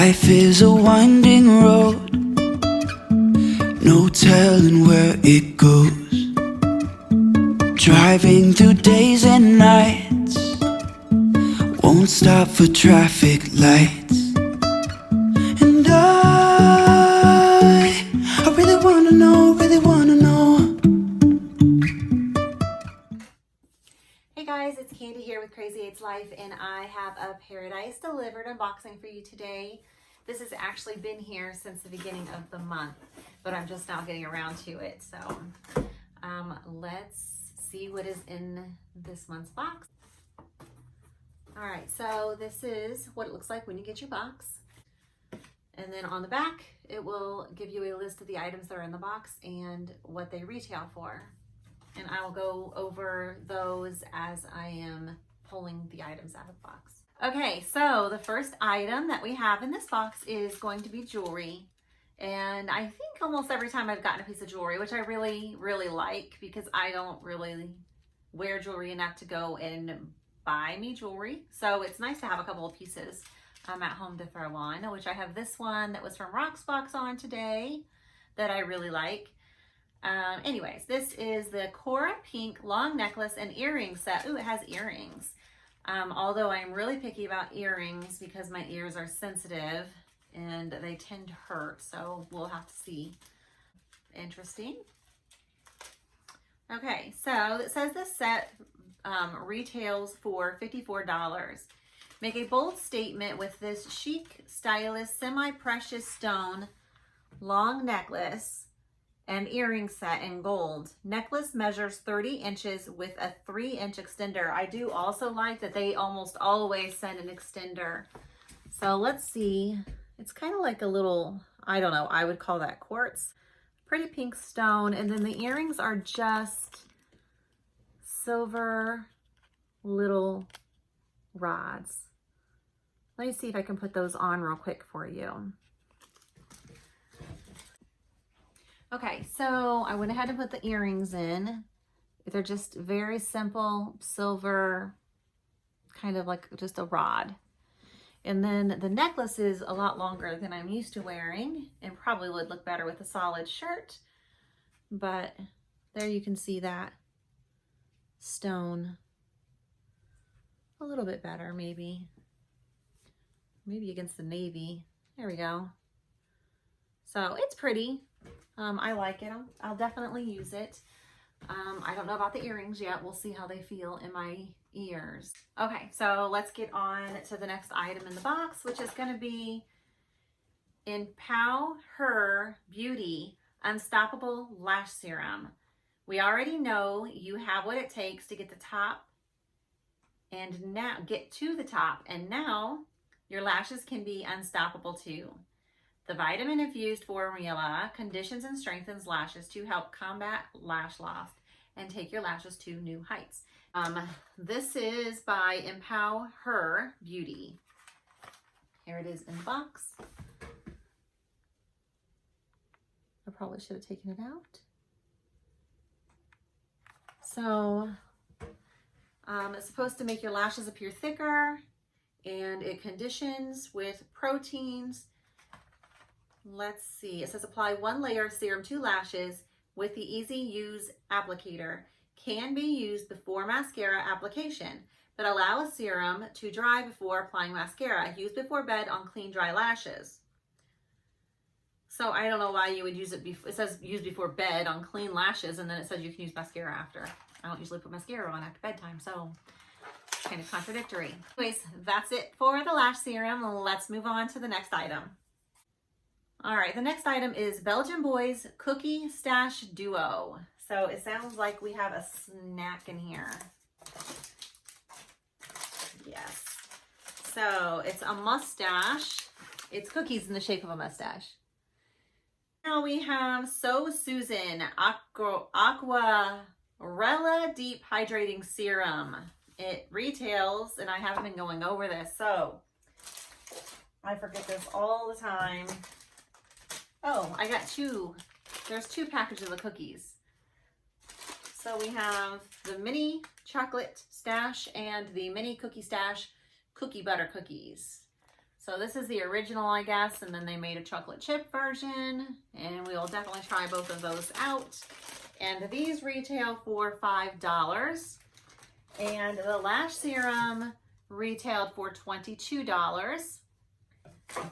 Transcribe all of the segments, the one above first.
Life is a winding road, no telling where it goes. Driving through days and nights, won't stop for traffic lights. And I really wanna know, really wanna know. Hey guys, it's Candy here with Crazy Eights Life, and I have a Paradise Delivered unboxing for you today. This has actually been here since the beginning of the month, but I'm just now getting around to it. So let's see what is in this month's box. All right, so this is what it looks like when you get your box. And then on the back, it will give you a list of the items that are in the box and what they retail for. And I will go over those as I am pulling the items out of the box. Okay, so the first item that we have in this box is going to be jewelry. And I think almost every time I've gotten a piece of jewelry, which I really, really like, because I don't really wear jewelry enough to go and buy me jewelry. So it's nice to have a couple of pieces at home to throw on, which I have this one that was from Rocksbox on today that I really like. Anyways, this is the Cora Pink long necklace and earring set. Ooh, it has earrings. Although I'm really picky about earrings because my ears are sensitive and they tend to hurt, so we'll have to see. Interesting. Okay, so it says this set retails for $54. Make a bold statement with this chic, stylish, semi-precious stone long necklace and earring set in gold. Necklace measures 30 inches with a 3-inch extender. I do also like that they almost always send an extender. So let's see. It's kind of like a little, I don't know, I would call that quartz. Pretty pink stone. And then the earrings are just silver little rods. Let me see if I can put those on real quick for you. Okay, so I went ahead and put the earrings in. They're just very simple silver, kind of like just a rod. And then the necklace is a lot longer than I'm used to wearing and probably would look better with a solid shirt. But there you can see that stone a little bit better, maybe against the navy. There we go. So it's pretty. I like it. I'll definitely use it. I don't know about the earrings yet. We'll see how they feel in my ears. Okay, so let's get on to the next item in the box, which is going to be Empower Beauty Unstoppable Lash Serum. We already know you have what it takes to get the top and now get to the top, and now your lashes can be unstoppable too. The vitamin-infused formula conditions and strengthens lashes to help combat lash loss and take your lashes to new heights. This is by Empower Beauty. Here it is in the box. I probably should have taken it out. So it's supposed to make your lashes appear thicker, and it conditions with proteins. Let's see, it says apply 1 layer of serum to lashes with the easy use applicator. Can be used before mascara application, but allow a serum to dry before applying mascara. Use before bed on clean, dry lashes. So I don't know why you would use it before. It says use before bed on clean lashes, and then it says you can use mascara after. I don't usually put mascara on after bedtime, so it's kind of contradictory. Anyways, that's it for the lash serum. Let's move on to the next item. All right, the next item is Belgian Boys Cookie Stash Duo. So it sounds like we have a snack in here. Yes. So it's a mustache. It's cookies in the shape of a mustache. Now we have So Susan Aquarella Deep Hydrating Serum. It retails, and I haven't been going over this, so I forget this all the time. Oh, I got two. There's 2 packages of cookies. So we have the mini chocolate stash and the mini cookie stash cookie butter cookies. So this is the original, I guess, and then they made a chocolate chip version, and we will definitely try both of those out. And these retail for $5. And the lash serum retailed for $22.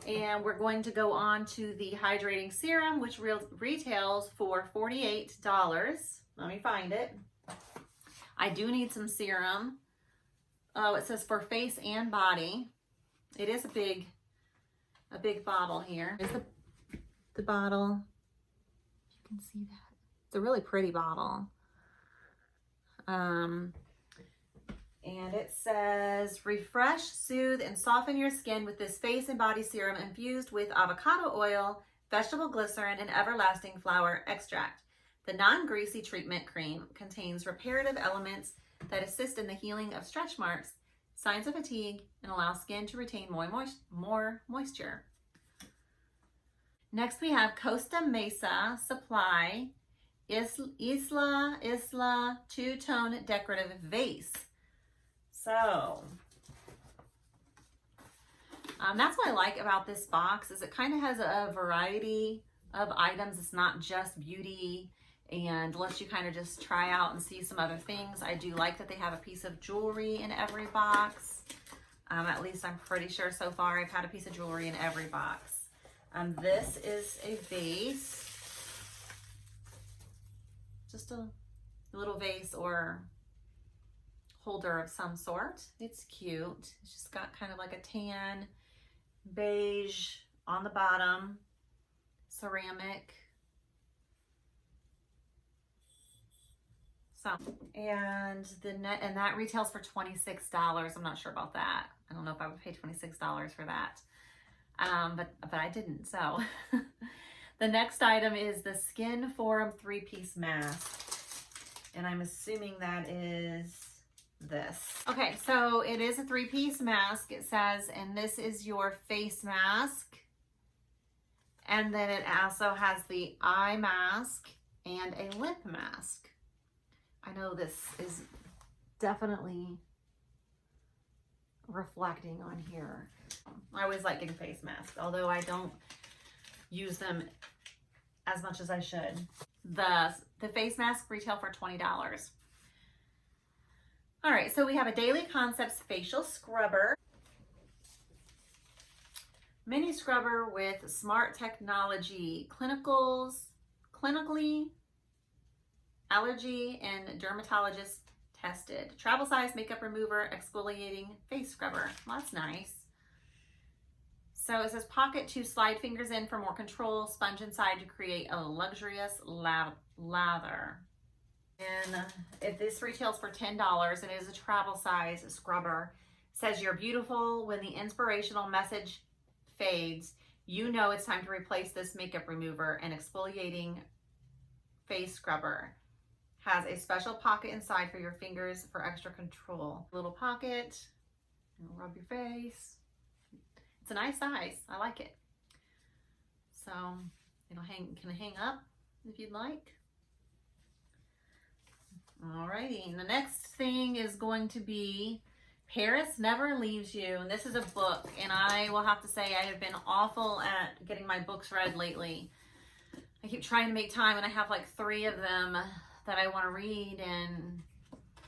And we're going to go on to the hydrating serum, which retails for $48. Let me find it. I do need some serum. Oh, it says for face and body. It is a big bottle here. Here's the bottle. You can see that. It's a really pretty bottle. And it says, refresh, soothe, and soften your skin with this face and body serum infused with avocado oil, vegetable glycerin, and everlasting flower extract. The non-greasy treatment cream contains reparative elements that assist in the healing of stretch marks, signs of fatigue, and allow skin to retain more moisture. Next we have Costa Mesa Supply Isla Two-Tone Decorative Vase. So, that's what I like about this box, is it kind of has a variety of items. It's not just beauty and lets you kind of just try out and see some other things. I do like that they have a piece of jewelry in every box. At least I'm pretty sure so far I've had a piece of jewelry in every box. This is a vase. Just a little vase or holder of some sort. It's cute. It's just got kind of like a tan beige on the bottom, ceramic. So, and that retails for $26. I'm not sure about that. I don't know if I would pay $26 for that. But I didn't, so. The next item is the Skin Forum 3-piece mask. And I'm assuming that is this. Okay, so it is a 3-piece mask, it says, and this is your face mask. And then it also has the eye mask and a lip mask. I know this is definitely reflecting on here. I always like getting face masks, although I don't use them as much as I should. The face mask retail for $20. All right, so we have a Daily Concepts facial scrubber. Mini scrubber with smart technology, clinically allergy and dermatologist tested. Travel size makeup remover, exfoliating face scrubber. Well, that's nice. So it says pocket to slide fingers in for more control, sponge inside to create a luxurious lather. And if this retails for $10, and it is a travel size scrubber. It says you're beautiful. When the inspirational message fades, you know it's time to replace this makeup remover. And exfoliating face scrubber has a special pocket inside for your fingers for extra control. Little pocket, rub your face. It's a nice size. I like it. So it'll can hang up if you'd like. Alrighty, and the next thing is going to be Paris Never Leaves You. And this is a book, and I will have to say I have been awful at getting my books read lately. I keep trying to make time, and I have like 3 of them that I want to read, and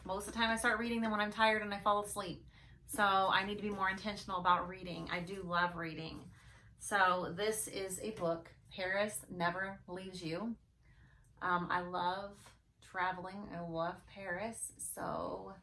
most of the time I start reading them when I'm tired and I fall asleep. So I need to be more intentional about reading. I do love reading. So this is a book, Paris Never Leaves You. I love traveling. I love Paris. So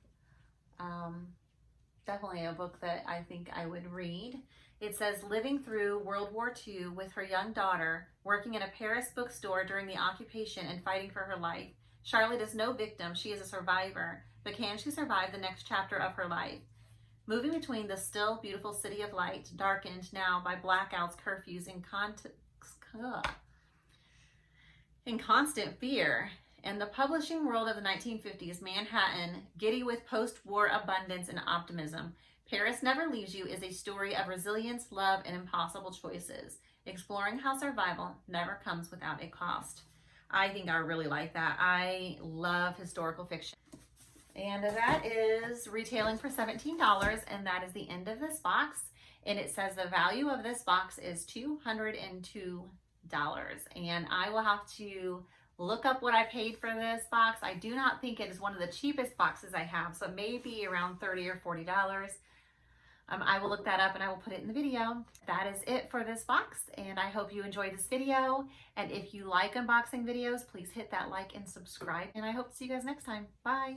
definitely a book that I think I would read. It says, living through World War II with her young daughter, working in a Paris bookstore during the occupation and fighting for her life. Charlotte is no victim. She is a survivor. But can she survive the next chapter of her life? Moving between the still beautiful city of light, darkened now by blackouts, curfews, and constant fear, and the publishing world of the 1950s, Manhattan, giddy with post-war abundance and optimism. Paris Never Leaves You is a story of resilience, love, and impossible choices, exploring how survival never comes without a cost. I think I really like that. I love historical fiction. And that is retailing for $17, and that is the end of this box. And it says the value of this box is $202. And I will have to look up what I paid for this box. I do not think it is one of the cheapest boxes I have, so it may be around $30 or $40. I will look that up and I will put it in the video. That is it for this box, and I hope you enjoyed this video. And if you like unboxing videos, please hit that like and subscribe. And I hope to see you guys next time. Bye.